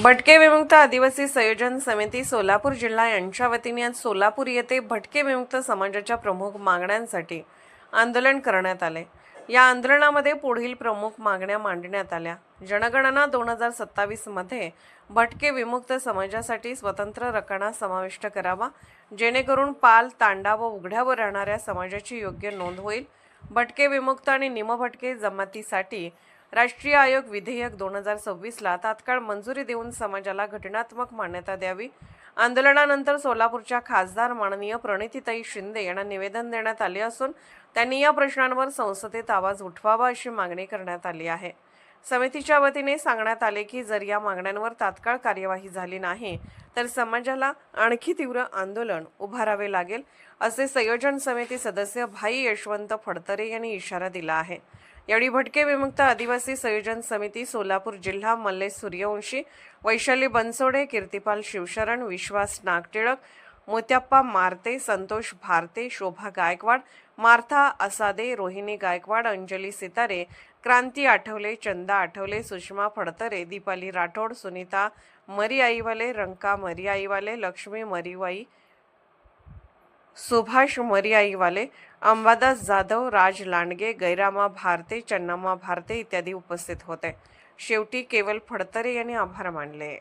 भटके विमुक्त आदिवासी संयोजन समिती सोलापूर जिल्हा यांच्या वतीने आज सोलापूर येथे भटके विमुक्त समाजाच्या प्रमुख मागण्यांसाठी आंदोलन करण्यात आले। या आंदोलनामध्ये पुढील प्रमुख मागण्या मांडण्यात आल्या। जनगणना 2027 मध्ये भटके विमुक्त समाजासाठी स्वतंत्र रकाना समाविष्ट करावा, जेणेकरून पाल, तांडा व उघड्यावर राहणाऱ्या समाजाची योग्य नोंद होईल। भटके विमुक्त आणि निमभटके जमातीसाठी राष्ट्रीय आयोग विधेयक 2026 ला तात्काळ मंजुरी देऊन समाजाला घटनात्मक मान्यता द्यावी। आंदोलनानंतर सोलापूरच्या खासदार माननीय प्रणितीताई शिंदे यांना निवेदन देण्यात आले असून त्यांनी या प्रश्नांवर संसदेत आवाज उठवावा अशी मागणी करण्यात आली आहे। समितीच्या वतीने सांगण्यात आले की जर या मागण्यांवर तात्काळ कार्यवाही झाली नाही तर समाजाला आणखी तीव्र आंदोलन उभारावे लागेल, असे संयोजन समिती सदस्य भाई यशवंत फडतरे यांनी इशारा दिला आहे। यावेळी भटके विमुक्त आदिवासी संयोजन समिती सोलापूर जिल्हा मल्लेश सूर्यवंशी, वैशाली बनसोडे, कीर्तिपाल शिवशरण, विश्वास नागटिळक, मोत्याप्पा मारते, संतोष भारते, शोभा गायकवाड, मार्था असादे, रोहिणी गायकवाड, अंजली सितारे, क्रांती आठवले, चंदा आठवले, सुषमा फडतरे, दीपाली राठोड, सुनीता मरी आईवाले, रंका मरी आईवाले, लक्ष्मी मरीवाई, सुभाष मरी आईवाले, अंबादास जाधव, राज लांडगे, गैरामा भारते, चन्नम्मा भारते इत्यादी उपस्थित होते। शेवटी केवल फडतरे यांनी आभार मानले।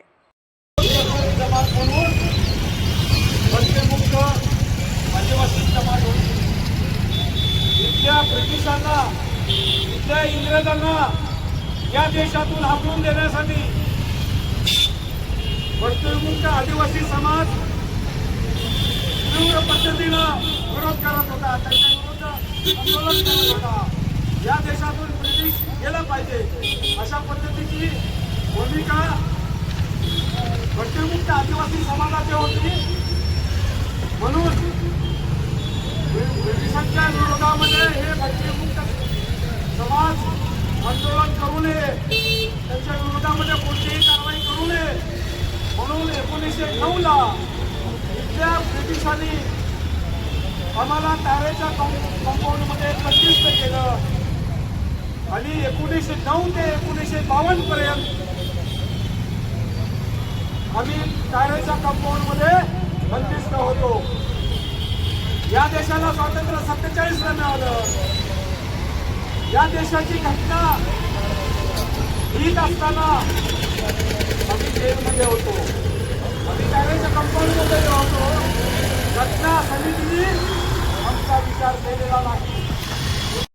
ब्रिटिशांना, इंग्रजांना या देशातून हाकलून देण्यासाठी भटके आदिवासी समाज तीव्र पद्धतीनं विरोध करत होता, त्याच्या विरुद्ध आंदोलन करत होता। या देशातून ब्रिटिश गेला पाहिजे अशा पद्धतीची भूमिका भटकेमुक्त आदिवासी समाजाची होती। म्हणून ब्रिटिशांच्या विरोधामध्ये हे भटकेमुक्त समाज आंदोलन करू नये, त्यांच्या विरोधामध्ये कोणतीही कारवाई करू नये म्हणून 1909 ला इथल्या ब्रिटिशांनी आम्हाला तारेच्या कंपाऊंडमध्ये बंदिस्त केलं आणि 1909 ते 1952 पर्यंत आम्ही तारेच्या कंपाऊंडमध्ये बंदिस्त होतो। या देशाला स्वातंत्र्य 47 ला मिळालं। या देशाची घटना हित असताना आम्ही जेलमध्ये होतो, आम्ही तारेच्या कंपाऊंडमध्ये होतो। घटना समितीने आमचा विचार केलेला नाही।